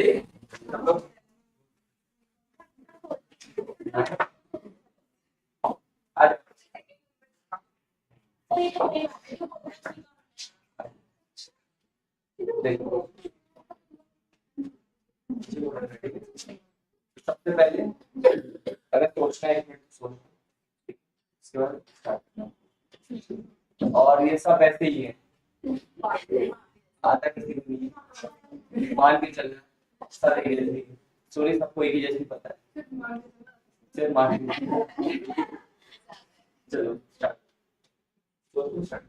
Ready? सबसे पहले अगर सोचना है 1 मिनट सोचना, इसके बाद स्टार्ट। और ये सब ऐसे ही है, आता किसी को नहीं, मान के चलना सब एक जैसे ही, सॉरी सबको एक ही जैसे पता है, सिर्फ मान के चलो स्टार्ट। तो स्टार्ट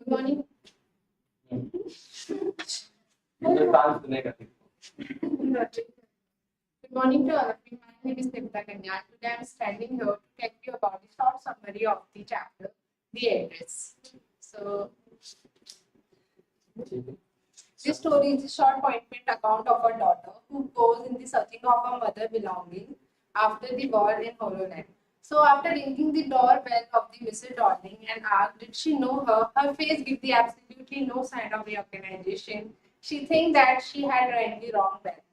Morning. तो डांस सुनेगा Good morning to all of you. My name is Kanya. Today I am standing here to tell you about the short summary of the chapter, the address. So, this story is a short poignant account of a daughter who goes in the searching of her mother belonging after the war in Hololand. So, after ringing the doorbell of the Mrs. Darling and asked did she know her, her face gave the absolutely no sign of recognition. She think that she had rang the wrong bell.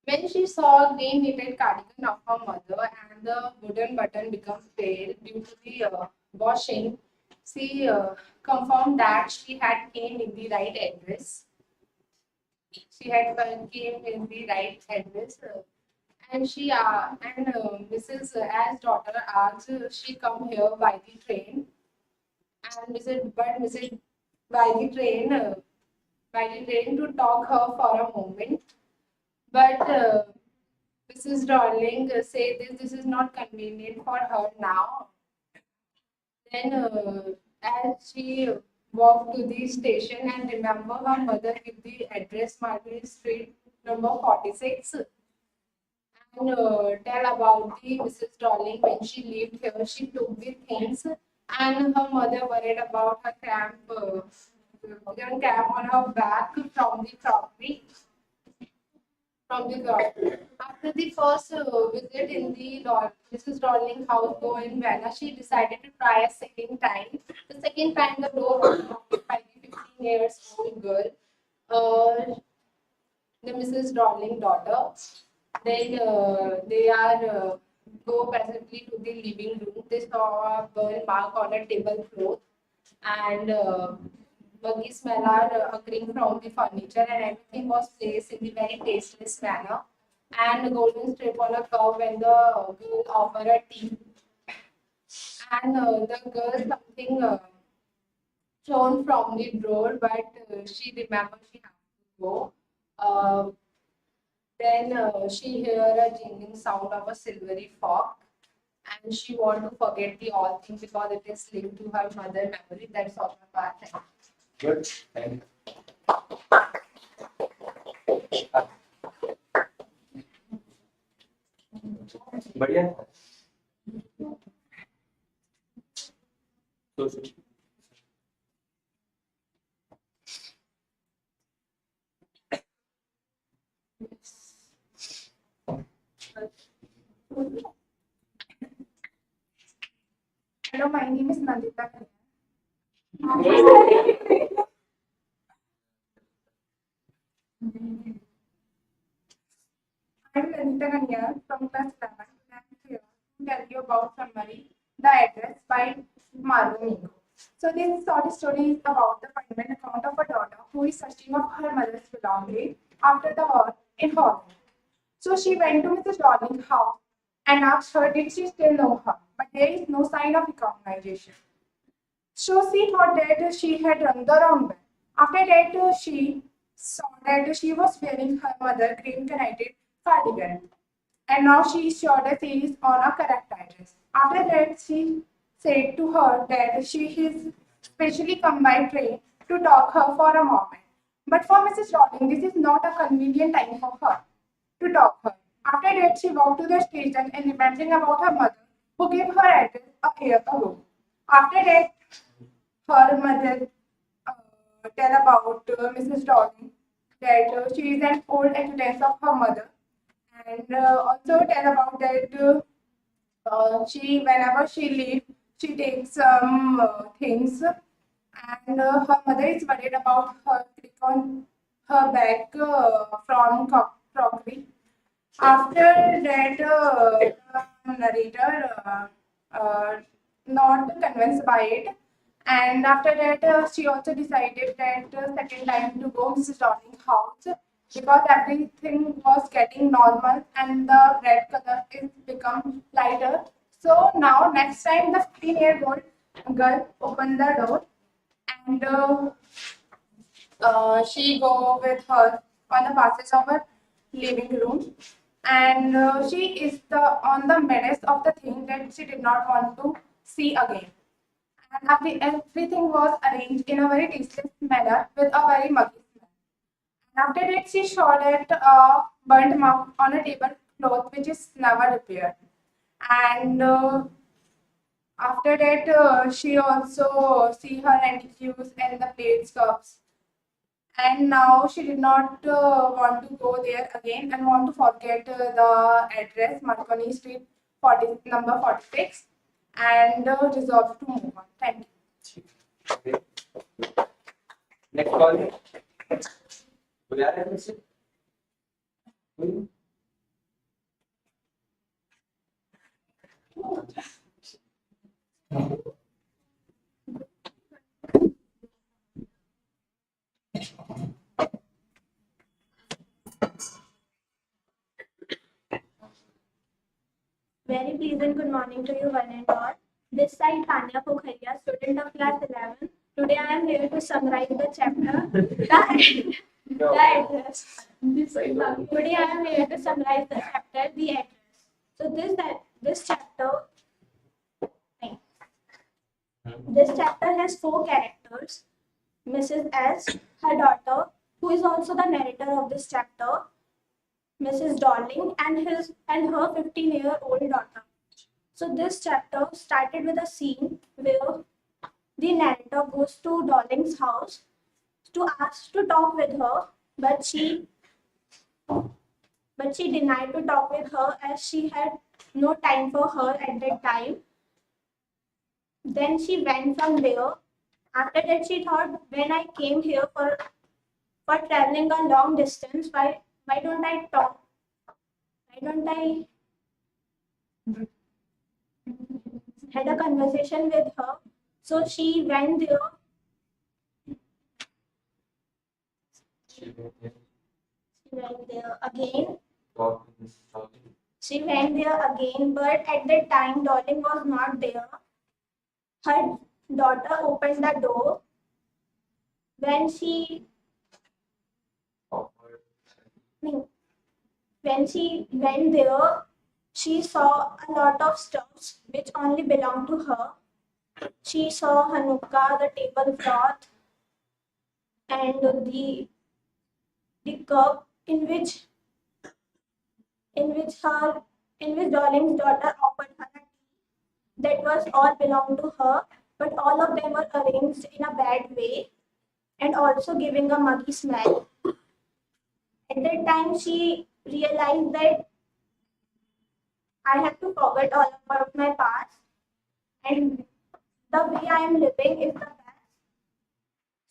When she saw a green knitted cardigan of her mother and the wooden button become pale due to the washing, she confirmed that she had came in the right address. She had came in the right address, and Mrs. as daughter asked, she come here by the train, and Mrs. by the train to talk her for a moment. But Mrs. Darling said this is not convenient for her now. Then as she walked to the station and remember her mother give the address Margaret Street number 46 and tell about the Mrs. Darling when she lived here. She took the things and her mother worried about her cramp on her back from the crockery. After the first visit in the Mrs. Darling house in Vienna, she decided to try a second time. The second time, the door was knocked by the 15 years old girl, the Mrs. Darling daughter. Then they are go presently to the living room. They saw a burn mark on a tablecloth and muggy smell are occurring from the furniture and everything was placed in the very tasteless manner and a golden strip on a curve when the girl offered a tea and the girl something thrown from the drawer but she remembered she had to go. Then she heard a jingling sound of a silvery fork and she want to forget the all things because it is linked to her mother memory. That's all my part. Good. Thank you. बढ़िया Hello, my name is Nandita. I'm Nandita Kanya from class 11. I'm here to tell you about summary, the address by Margot. So this short story is about the fundamental account of a daughter who is searching of her mother's belongings after the war in Holland. So she went to Mrs. Darling's house and asked her did she still know her, but there is no sign of recognition. So she thought that she had rung the wrong bell. After that, she saw that she was wearing her mother's green knitted cardigan, and now she is sure that she is on a correct address. After that, she said to her that she is specially come by train to talk her for a moment. But for Mrs. Darling, this is not a convenient time for her to talk her. After that, she walked to the station and remembering about her mother who gave her address a year ago. After that, her mother tell about Mrs. Dawson that she is an old acquaintance of her mother, and also tell about that she whenever she leaves, she takes some things, and her mother is worried about her click on her bag from crockery. After that, the narrator not convinced by it, and after that, she also decided that second time to go Mrs. Darling's house because everything was getting normal and the red color is become lighter. So now next time the 15-year-old girl opened the door and she go with her on the passage of her living room, and she is the on the menace of the thing that she did not want to see again. And everything was arranged in a very tasteless manner with a very muggy smell. And after that, she saw that burnt mark on a tablecloth which is never repaired. And after that, she also see her antiques and the plates, cups, and now she did not want to go there again and want to forget the address Marconi Street 40, number 46, and resolved to move on. Thank you. Okay. Next call. कोई आ रहा है मुझसे? कोई? Very pleasant good morning to you one and all. This side Tanya Pokharia, student of class 11. Today I am here to summarize the chapter, the address. Today I am here to summarize the chapter, the address. So this chapter has 4 characters. Mrs. S, her daughter, who is also the narrator of this chapter, Mrs. Darling, and her 15-year-old daughter. So this chapter started with a scene where the narrator goes to Darling's house to ask to talk with her, but she denied to talk with her as she had no time for her at that time. Then she went from there. After that, she thought, when I came here for traveling a long distance, why don't I talk? Why don't I had a conversation with her? So she went there. Again. She went there again, but at that time, Darling was not there. Her daughter opened the door. When she went there, she saw a lot of stuffs which only belonged to her. She saw Hanukkah, the tablecloth, and the cup in which Darling's daughter offered her a tea. That was all belonged to her, but all of them were arranged in a bad way and also giving a muggy smell. At that time, she realized that I have to forget all about my past, and the way I am living is the best.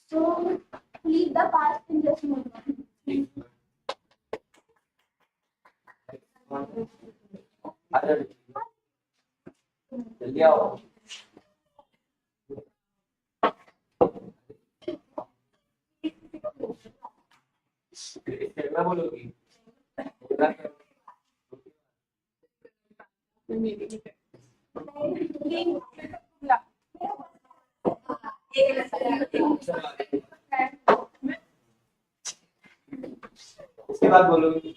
So leave the past and just move on. जल्दी आओ. क्या बोलोगी? उसके बाद बोलोगी.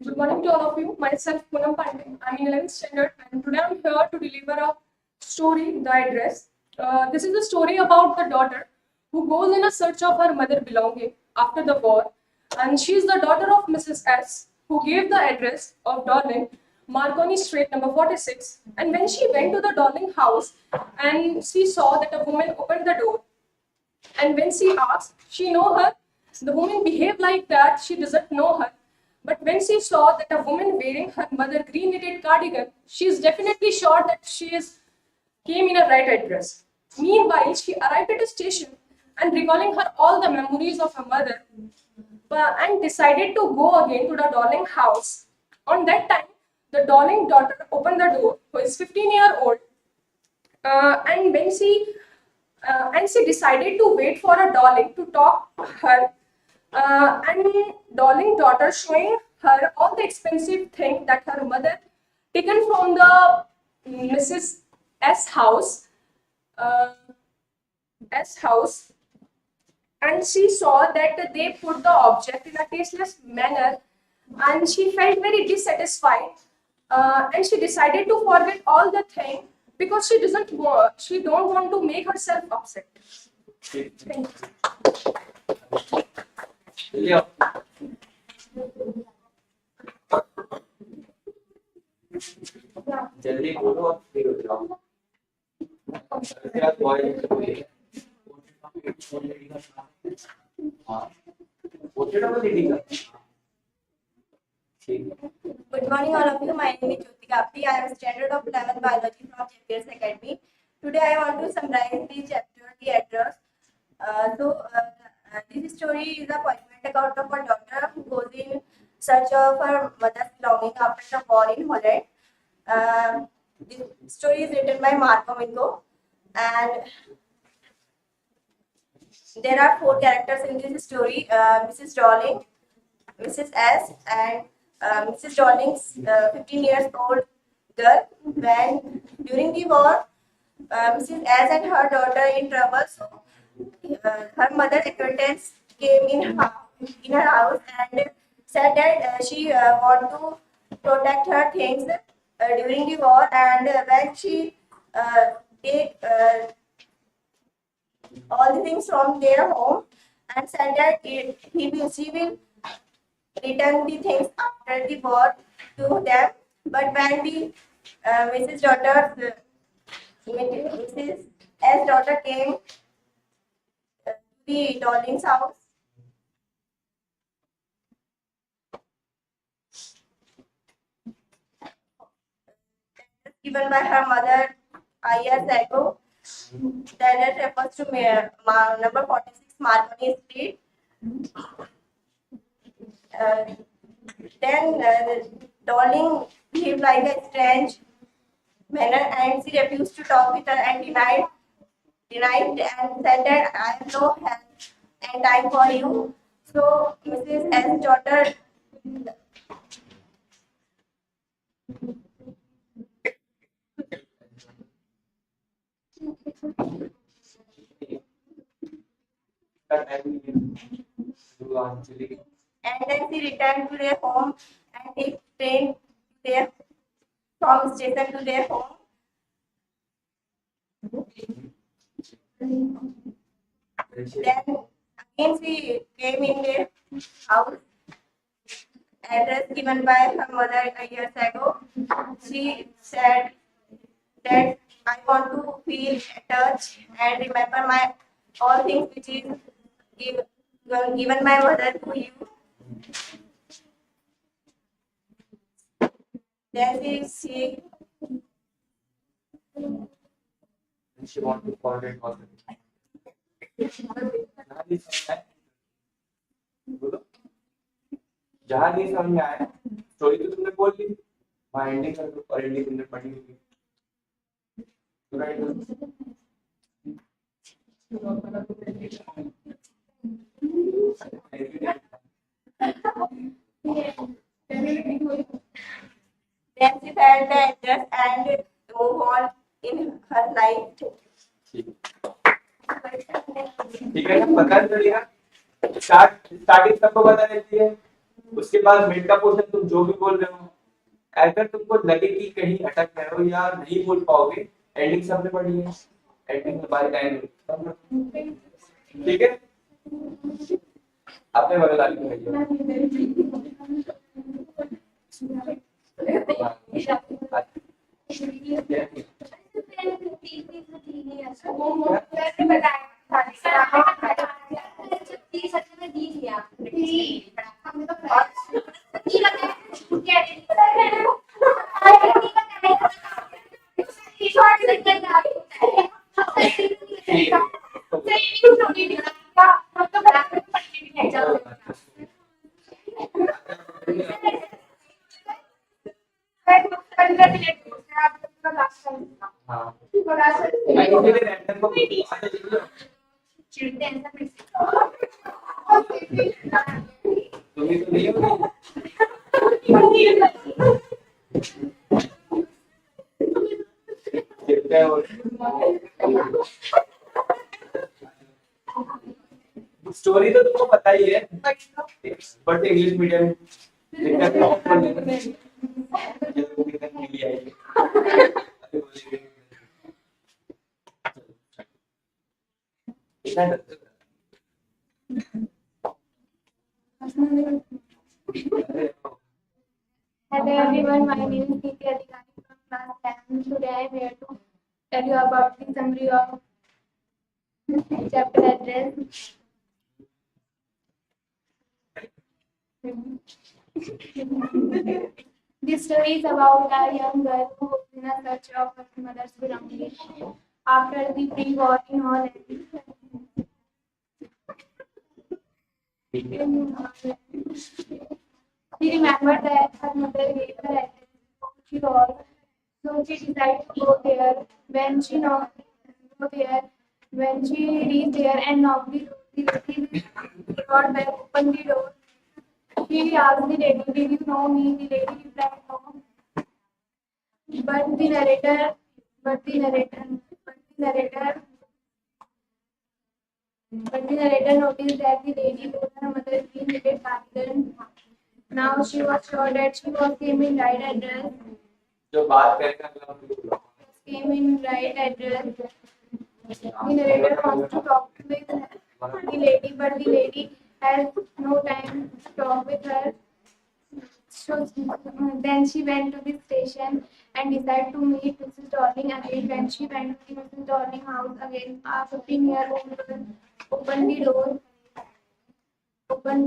Good morning to all of you. Myself, Poonam Pandey. I'm in 11th standard, and today I'm here to deliver a story, The Address. This is a story about the daughter who goes in a search of her mother belonging after the war, and she is the daughter of Mrs. S, who gave the address of Darling, Marconi Street, number 46. And when she went to the Darling house, and she saw that a woman opened the door, and when she asked, she know her. The woman behaved like that she doesn't know her. But when she saw that a woman wearing her mother green knitted cardigan, she is definitely sure that she is came in a right address. Meanwhile, she arrived at a station and recalling her all the memories of her mother, and decided to go again to the Darling house. On that time, the Darling daughter opened the door, who is 15-year-old, and she decided to wait for a Darling to talk to her, and Darling daughter showing her all the expensive things that her mother taken from the Mrs. S house, uh, and she saw that they put the object in a tasteless manner, and she felt very dissatisfied, and she decided to forget all the thing because she don't want to make herself upset. Thank you. लियो जल्दी बोलो और free हो जाओ इसके बाद boy हाँ portrait of lady का ठीक है Good morning, all of you. My name is Jyoti Kapti. I am standard of 11th biology from ZAPPiER'S Academy. Today, I want to summarize the chapter, the address. This story is a poignant account of a daughter who goes in search of her mother's belonging after the war in Holland. This story is written by Marco Mingo, and there are 4 characters in this story: Mrs. Darling, Mrs. S, and Mrs. Darling's 15 years old girl. When during the war, Mrs. S and her daughter in trouble, so her mother acquaintance came in her house and said that she want to protect her things during the war, and when she take all the things from their home and said that she will return the things after the war to them. But when the Mrs. S daughter came to the Darling's house, given by her mother years ago, that refers to number 46 Marconi Street. Then Darling behaved like a strange manner, and she refused to talk with her and denied and said that I have no help and time for you. So Mrs. S daughter and then she returned to their home and take train there from station to their home. Then again she came in their house, address given by her mother years ago. She said that I want to feel touch and remember my all things which is given my mother to you. Then she want to forget all the जहाँ नहीं समझ में आया story तो तुमने बोल ली वहाँ ending कर दो और एंडिंग तुमने पढ़ी होगी then she felt the address and move on in her life. ठीक है ना पता चलेगा स्टार्टिंग सबको पता रहती है उसके बाद मिड का पोर्शन तुम जो भी बोल रहे हो अगर तुमको लगे कि कहीं अटक गए हो या नहीं बोल पाओगे एंडिंग सबने पढ़ी है एंडिंग हमारे टाइम ठीक है, अपने बगल वाली को भेजिए। ठीक है। हाँ, मैं इसीलिए रैंडम को तुम्हें तो नहीं होगी। देखते हैं और स्टोरी तो तुमको पता ही है, बट इंग्लिश मीडियम दिक्कत है, ये तो दिक्कत नहीं आएगी। इतना डरते हो? Hello everyone, my name is Niti Adhikari from class 11. Today I am here to tell you about the summary of chapter address. This story is about a young girl who was in a search of her mother's belongings after the pre-war in Holland. She remembered that her mother gave her address she was, so she decided to go there. When she reached there and knocked the lady brought back, opened the door. She asked the lady, "Did you know me?" The lady replied, "No." But the narrator, but the narrator, but the narrator, but the narrator noticed that the lady told her mother she needed garden. Now she was sure that she was came in right address. जो बात करेगा Came in right address. The narrator wants to talk with the lady, but the lady has no time to talk with her. So then she went to the station and decided to meet Mrs. Darling again. When she went to the Mrs. Darling house again, a 15-year-old girl opened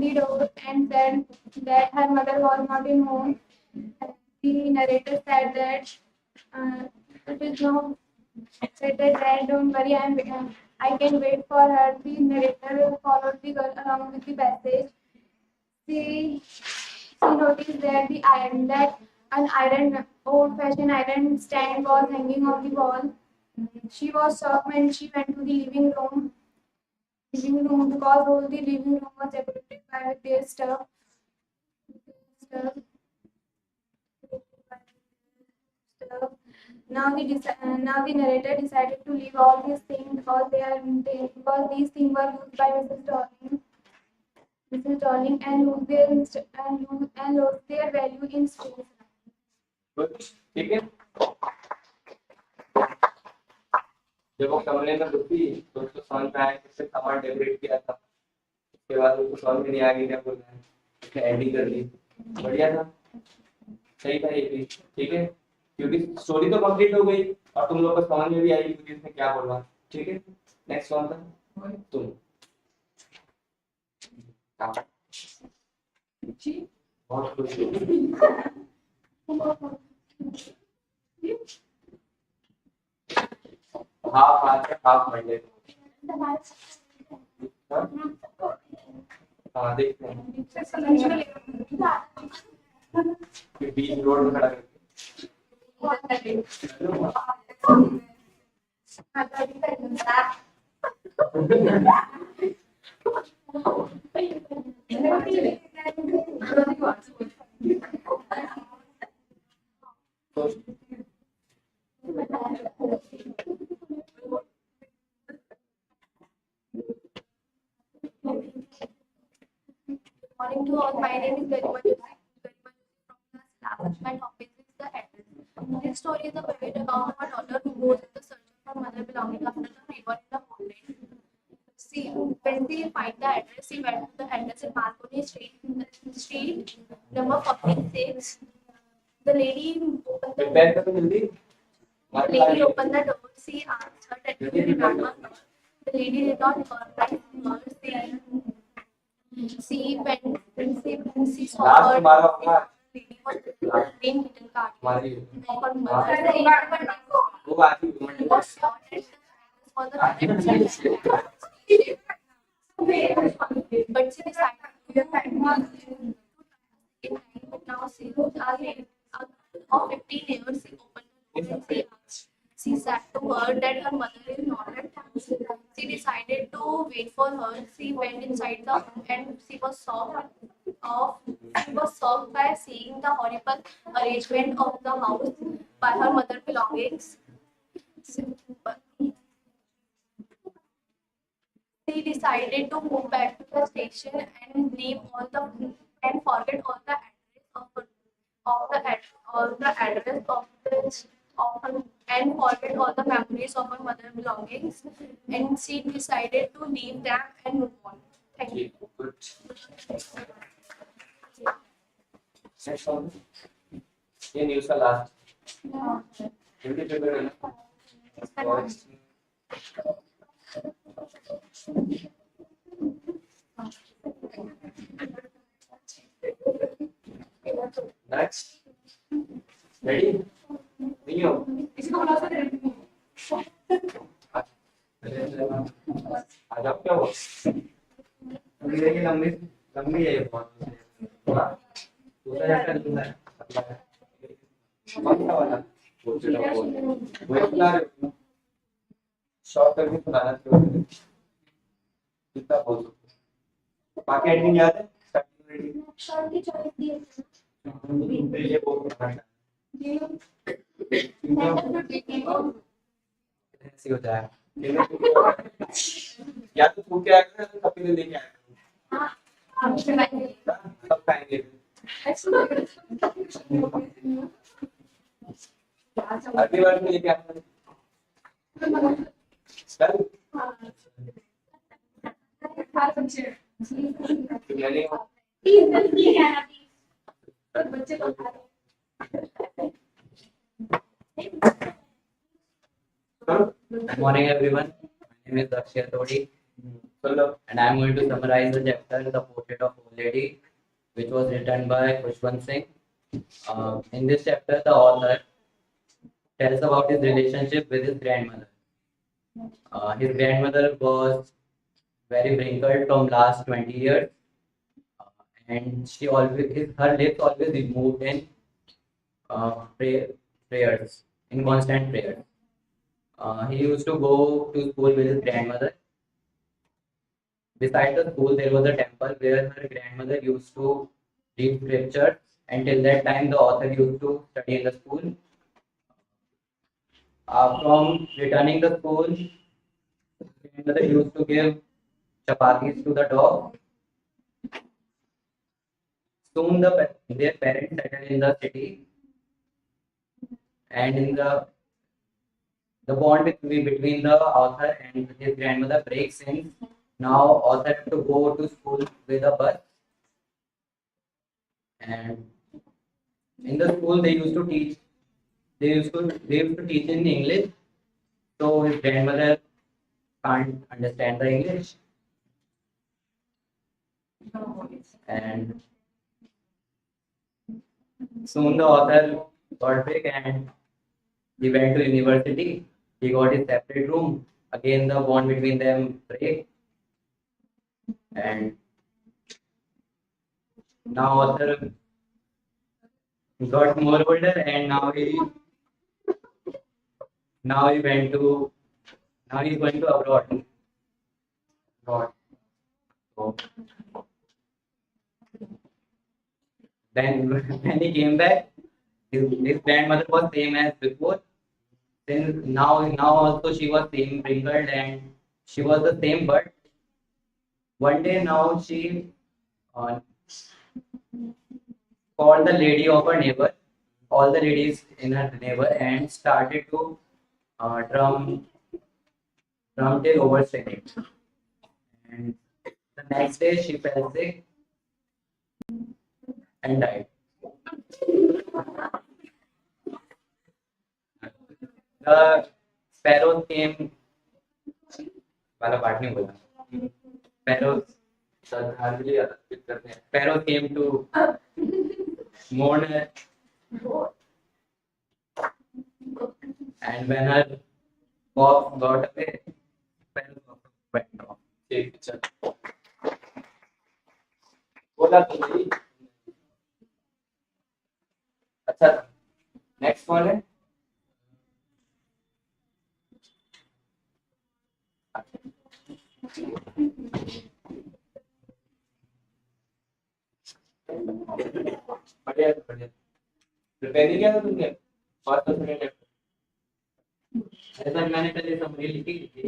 the door and said that her mother was not in home. The narrator said that it is no said that don't worry, I can wait for her. The narrator followed the girl along with the passage. She noticed that an old-fashioned iron stand was hanging on the wall. She was shocked when she went to the living room because all the living room was decorated by their stuff. Now the narrator decided to leave all these things because these things were used by Mrs. Darling and lost their value in space. ठीक है, जब वो कमरे में घुसी तो उसको समझ में आया कि उसने सामान डेकोरेट किया था। उसके बाद उसको समझ में नहीं आ गया क्या बोलना है, उसने एडिंग कर ली। बढ़िया था, सही था ये भी। ठीक है, क्योंकि स्टोरी तो कंप्लीट हो गई और तुम लोग को समझ में भी आई कि उसने क्या बोला। ठीक है, नेक्स्ट कौन था? तुम। बहुत खुश हाफ मंडे। हाँ देखते हैं, बीच रोड में खड़ा करके Morning to all. My name is Garima Joseph from class 11. My topic is the address. This story is a private account of a daughter who goes in the search of her mother belonging after the pre-war in the Poland. See, when they find the address, he went to the address in Marconi Street, number 46. The lady opened the Prepare करो जल्दी. The lady opened the door. She asked her that you remember her. The lady did not recognize her. She went when she saw Last her. तुम्हारा होगा. The lady was being hidden card. हमारी. Of her mother. वो बात ही She was sure that was the correct but she decided but now she was of 15 years she opened the door and she said to her that her mother is not at home. She decided to wait for her. She went inside the home and she was shocked by seeing the horrible arrangement of the house by her mother's belongings. She decided to move back to the station and leave all the and forget all the address of her and forget all the memories of her mother belongings, and she decided to leave them and move on. Thank you. good. Next one. ये news का last. Hindi paper है ना. Next. Ready? नहीं हो. किसी को बुला सकते हैं? आ जाओ क्या हुआ? अभी देखिए लंबी लंबी है ये बहुत. दूसरा चैप्टर दूसरा है. कौन सा वाला? वो इतना शॉर्ट करके सुनाना चाहिए. कितना बोल सकते. बाकी एंडिंग याद है? Short की choice दिए ये बोल ऐसे होता है. या तो तू क्या कर तो कभी लेके आया. सब खाएंगे. अगली बार में लेके आना. चल. मैंने Good morning, everyone. My name is Dakshya Todi, and I am going to summarize the chapter "The Portrait of Old Lady," which was written by Khushwant Singh. In this chapter, the author tells about his relationship with his grandmother. His grandmother was very wrinkled from last 20 years, and her lips always moved in prayers, in constant prayers. He used to go to school with his grandmother. Beside the school, there was a temple where her grandmother used to read scripture. Until that time, the author used to study in the school. From returning to school, grandmother used to give chapatis to the dog. Soon, their parents settled in the city, and in the bond between the author and his grandmother breaks since now author have to go to school with a bus, and in the school they used to teach in English, so his grandmother can't understand the English, and soon the author got big and he went to university. He got his separate room. Again, the bond between them break. And now author got more older, and now he's going to abroad. So then when he came back, his grandmother was same as before. Then now also she was same wrinkled and she was the same, but one day now she called the lady of her neighbor, all the ladies in her neighbor, and started to drum till overstrain it. and the next day she fell sick and died. The sparrows came. वाला part नहीं बोला. Sparrows. श्रद्धांजलि अर्पित करते हैं. Sparrows came to mourn her, and when her corpse got away, sparrows also went off. ठीक है, चल. बोला तो नहीं. अच्छा, नेक्स्ट कौन है? बढ़िया बढ़िया. प्रिपेयर नहीं किया था तुमने? फर्स्ट और सेकंड चैप्टर. ऐसा मैंने पहले समरी लिखी थी.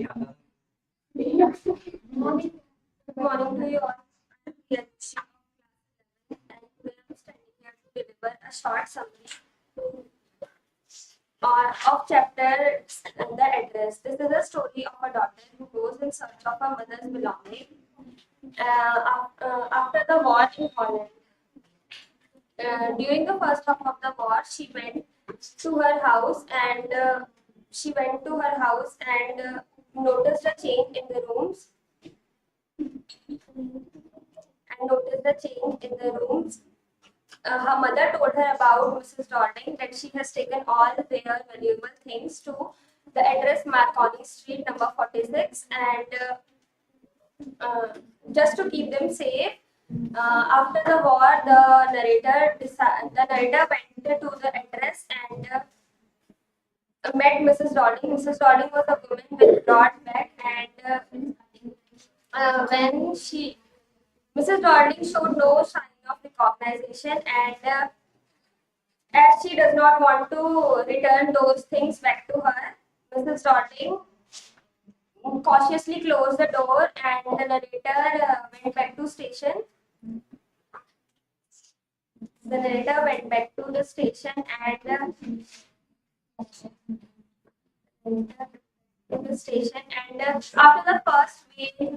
Good morning to you all. I'm here and today I'm standing here to deliver a short summary of chapter The Address. This is a story of a daughter who goes in search of her mother's belongings after the war in Holland. During the first half of the war, she went to her house and noticed a change in the rooms. Her mother told her about Mrs. Darling that she has taken all their valuable things to the address Marconi Street, number 46, and just to keep them safe. After the war, the narrator went to the address and met Mrs. Darling. Mrs. Darling was a woman with broad back, and Mrs. Darling showed no sign of recognition, and as she does not want to return those things back to her, Mrs. Darling cautiously closed the door, and the narrator went back to station. The narrator went back to the station and after the first main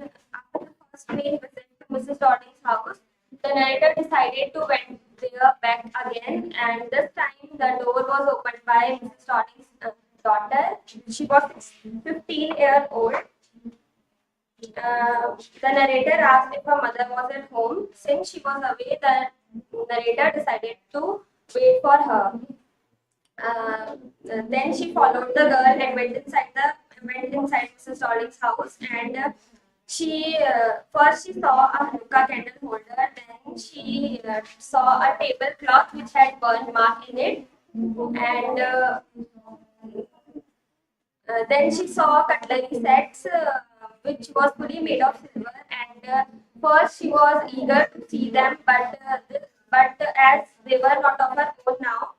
visit to Mrs. Darling's house, the narrator decided to went there back again, and this time the door was opened by Mrs. Darling's daughter. She was 15-year old. The narrator asked if her mother was at home. Since she was away, the narrator decided to wait for her. Then she followed the girl and went inside Mrs. Darling's house, and first she saw a hookah candle holder. Then she saw a tablecloth which had burn mark in it, and then she saw cutlery sets which was fully made of silver, and first she was eager to see them, but as they were not of her own now,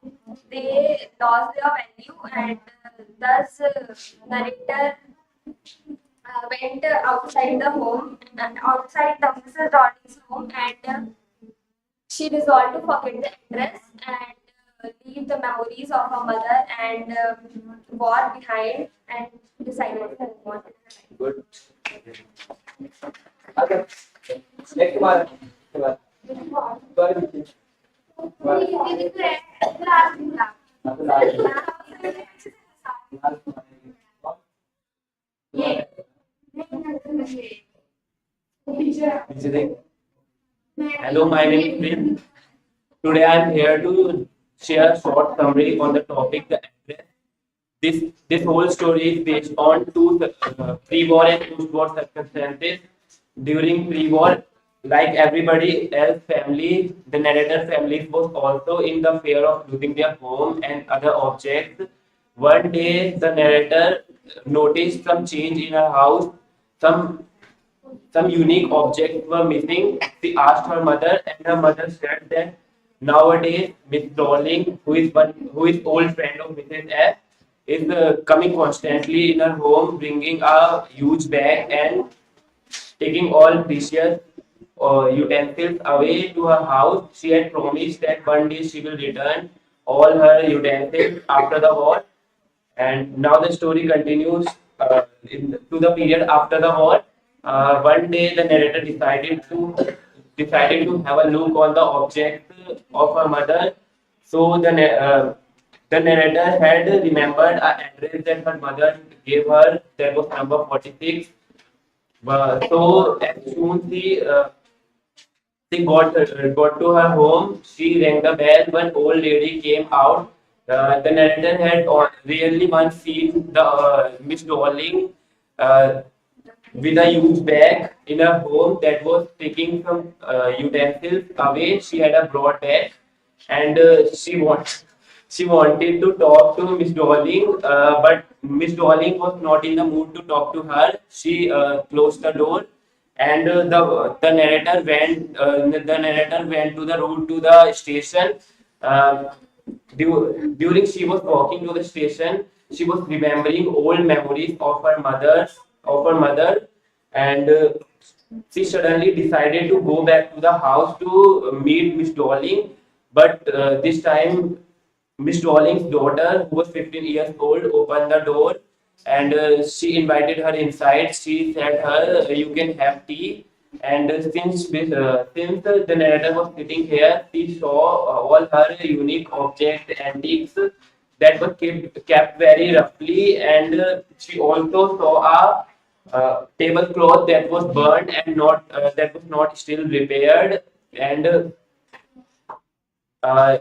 they lost their value, and thus narrator went outside the home and outside the Mrs. Darling's home, and she resolved to forget the address and leave the memories of her mother and war behind, and decided to move on. Good. Okay. Next one. Sorry. Hello, my name is Prince. Today I am here to share a short summary on the topic the address. This whole story is based on two pre-war and post-war circumstances. During pre-war, like everybody else family, the narrator family was also in the fear of losing their home and other objects. One day, the narrator noticed some change in her house. Some unique objects were missing. She asked her mother, and her mother said that nowadays Miss Darling, who is old friend of Mrs. S, is coming constantly in her home, bringing a huge bag and taking all precious utensils away to her house. She had promised that one day she will return all her utensils after the war, and now the story continues to the period after the war. One day, the narrator decided to have a look on the object of her mother. So the narrator had remembered an address that her mother gave her. That was number 46. So as soon she got to her home. She rang the bell. One old lady came out. The narrator had really once seen the Miss Darling uh, with a huge bag in her home that was taking some utensils away. She had a broad bag, and she wanted to talk to Miss Darling, but Miss Darling was not in the mood to talk to her. She closed the door, and the narrator went to the route to the station. Uh, During she was walking to the station, she was remembering old memories of her mother, and she suddenly decided to go back to the house to meet Miss Darling. But this time, Miss Darling's daughter, who was 15 years old, opened the door, and she invited her inside. She said her, "You can have tea." And since the narrator was sitting here, she saw all her unique objects, antiques that were kept very roughly, and she also saw a tablecloth that was burned and that was not still repaired. And uh,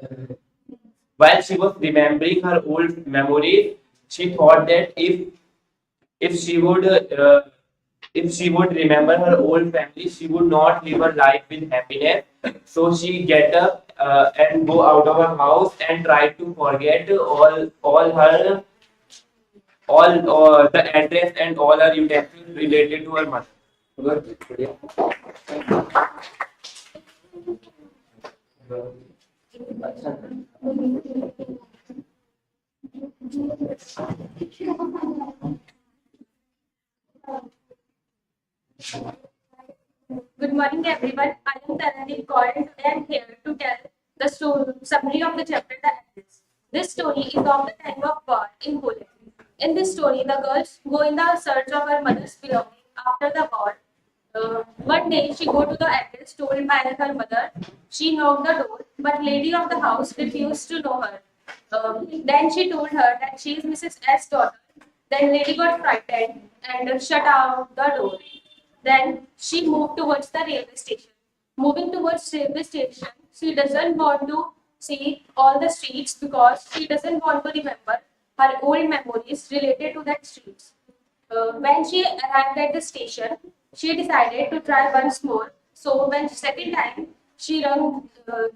while she was remembering her old memories, she thought that if she would if she would remember her old family, she would not live her life with happiness. So she get up and go out of her house and try to forget all the address and all her utensils related to her mother. Good morning, everyone. I am Tarandeep Kaur and today I am here to tell the summary of the chapter The Actress. This story is of the time of war in Poland. In this story, the girls go in the search of her mother's belongings after the war. One day, she go to the address told by her mother. She knocked the door, but lady of the house refused to know her. Then she told her that she is Mrs. S. daughter. Then lady got frightened and shut out the door. Then she moved towards the railway station. Moving towards railway station, she doesn't want to see all the streets because she doesn't want to remember her old memories related to that streets. When she arrived at the station, she decided to try once more. So when second time she rung the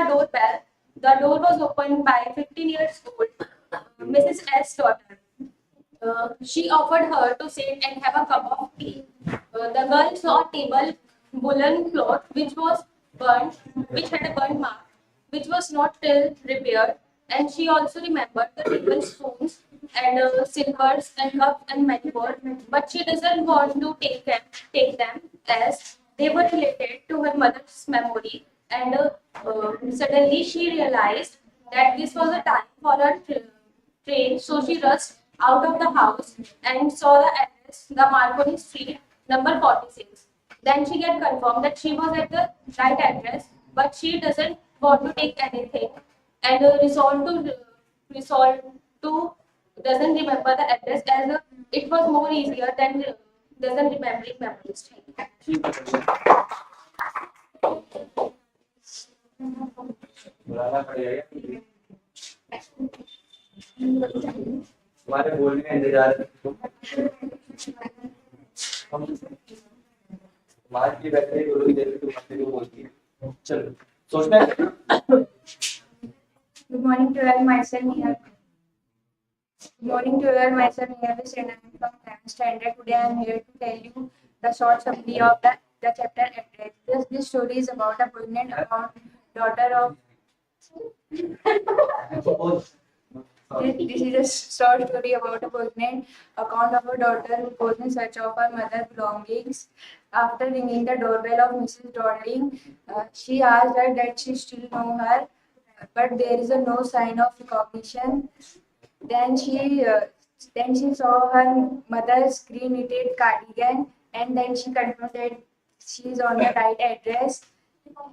doorbell. The door was opened by 15 years old Mrs. S. daughter. She offered her to sit and have a cup of tea. The girl saw a table woolen cloth which had a burnt mark, which was not still repaired. And she also remembered the table spoons and silvers and cups and many more. But she doesn't want to take them as they were related to her mother's memory. And suddenly she realized that this was a time for her train, so she rushed out of the house and saw the address, the Marconi Street, number 46. Then she get confirmed that she was at the right address, but she doesn't want to take anything and resolve to doesn't remember the address as it was more easier than doesn't remembering memories. बुलाना पड़ेगा तुम्हारे बोलने का इंतजार है हम समाज की वैसे बोलोगी जैसे तुम अपने को बोलती है चलो सोचना है Good morning to all, myself Neha. Good morning to all, myself Neha and I am from 10th standard. Today I am here to tell you the short summary of the chapter Address. This story is about a pregnant daughter of. This is a short story about a pregnant account of a daughter who goes in search of her mother's belongings. After ringing the doorbell of Mrs. Darling, she asked her that she still know her, but there is no sign of recognition. Then she saw her mother's green knitted cardigan and then she confirmed that she is on the right address.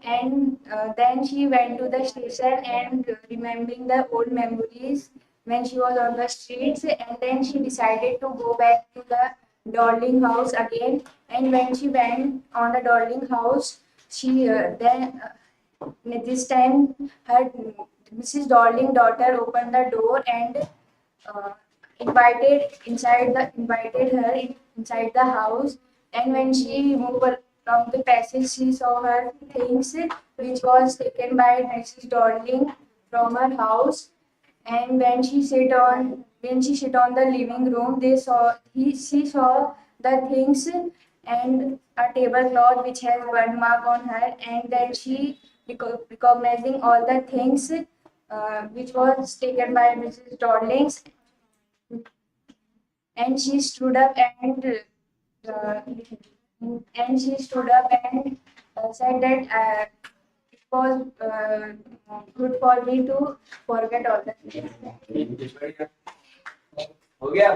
And then she went to the station and remembering the old memories when she was on the streets, and then she decided to go back to the Darling house again. And when she went on the Darling house, she this time her Mrs. Darling daughter opened the door and uh, invited her inside the house. And when she moved along the passage, she saw her things which was taken by Mrs. Darling from her house. And when she sit on the living room, she saw the things and a tablecloth which has burn mark on her. And then she recognizing all the things which was taken by Mrs. Darling's, and she stood up uh, said that it was good for me to forget all the things. हो गया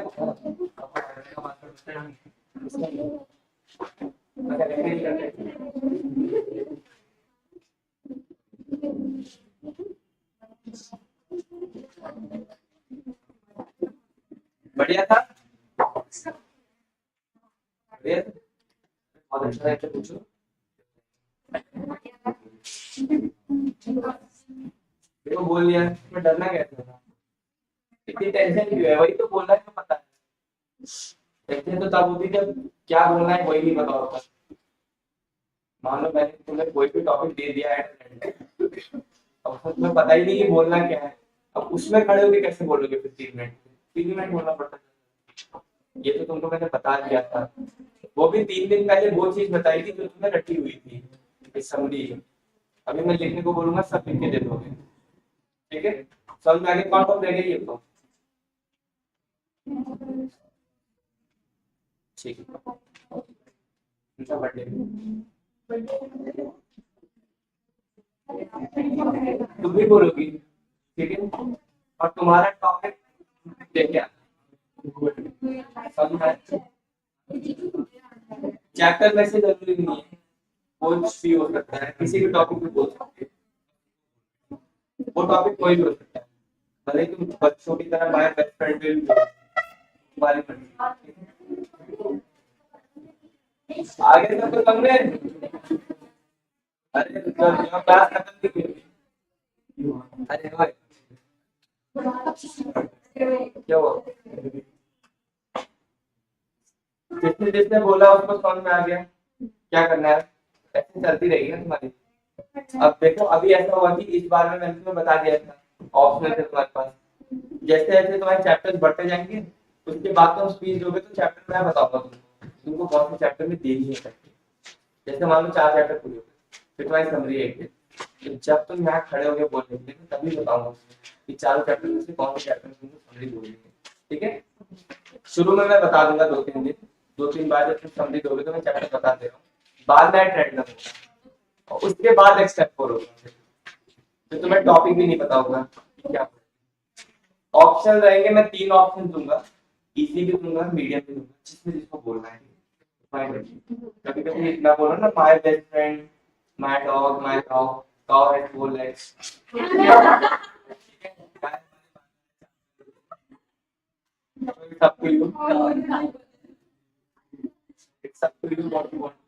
बढ़िया था बढ़िया था? बहुत अच्छा है पूछो देखो बोल दिया मैं डरना कैसे था इतनी टेंशन क्यों है वही तो बोलना है तो पता है टेंशन तो तब होती जब क्या बोलना है वही नहीं पता होता मान लो मैंने तुम्हें कोई भी टॉपिक दे दिया है अब तुम्हें पता ही नहीं कि बोलना क्या है अब उसमें खड़े होके कैसे बोलोगे फिर 3 मिनट बोलना पड़ता है ये तो तुमको मैंने बता दिया था वो भी 3 दिन पहले वो चीज बताई थी जो तुम्हें रटी हुई थी समरी अभी मैं लिखने को बोलूंगा सब लिख के दे दोगे ठीक है समझ में आगे कौन कौन रह गई ये तो ठीक है उनका बर्थडे तुम भी बोलोगी ठीक है और तुम्हारा टॉपिक क्या चैप्टर में से जरूरी नहीं है कुछ भी हो सकता है किसी भी टॉपिक पे बोल सकते हैं वो टॉपिक कोई भी हो सकता है भले तुम बच्चों की तरह माय बेस्ट फ्रेंड भी तुम्हारी आगे सब तो कम में अरे क्लास खत्म नहीं हुई अरे भाई क्या हुआ जिसने जिसने बोला उसको समझ में आ गया क्या करना है ऐसे चलती रहेगी ना तुम्हारी अब देखो अभी ऐसा हुआ कि इस बार में मैंने तुम्हें बता दिया था ऑप्शनल थे तुम्हारे पास जैसे जैसे तुम्हारे चैप्टर्स बढ़ते जाएंगे उसके बाद तुम स्पीच दोगे तो चैप्टर मैं बताऊंगा तुमको बहुत से चैप्टर में देनी है करके जैसे मान लो 4 चैप्टर पूरे हो गए फिर तुम्हारी समरी है तो जब तुम यहाँ खड़े होकर बोलेंगे तो तभी बताऊंगा कि 4 चैप्टर में से कौन से चैप्टर में तुमको समरी बोलेंगे ठीक है शुरू में मैं बता दूंगा 2-3 दिन 2-3 बार जब तुम समरी दोगे तो मैं चैप्टर बता दे रहा हूँ बाद में ट्रेंड करूंगा और उसके बाद नेक्स्ट स्टेप फॉलो तो तुम्हें टॉपिक भी नहीं पता होगा क्या ऑप्शन रहेंगे मैं 3 ऑप्शन दूंगा इजी भी दूंगा मीडियम भी दूंगा जिसमें जिसको बोलना है कभी कभी इतना बोलो ना my best friend my dog my cow has 4 legs it's up to you what you want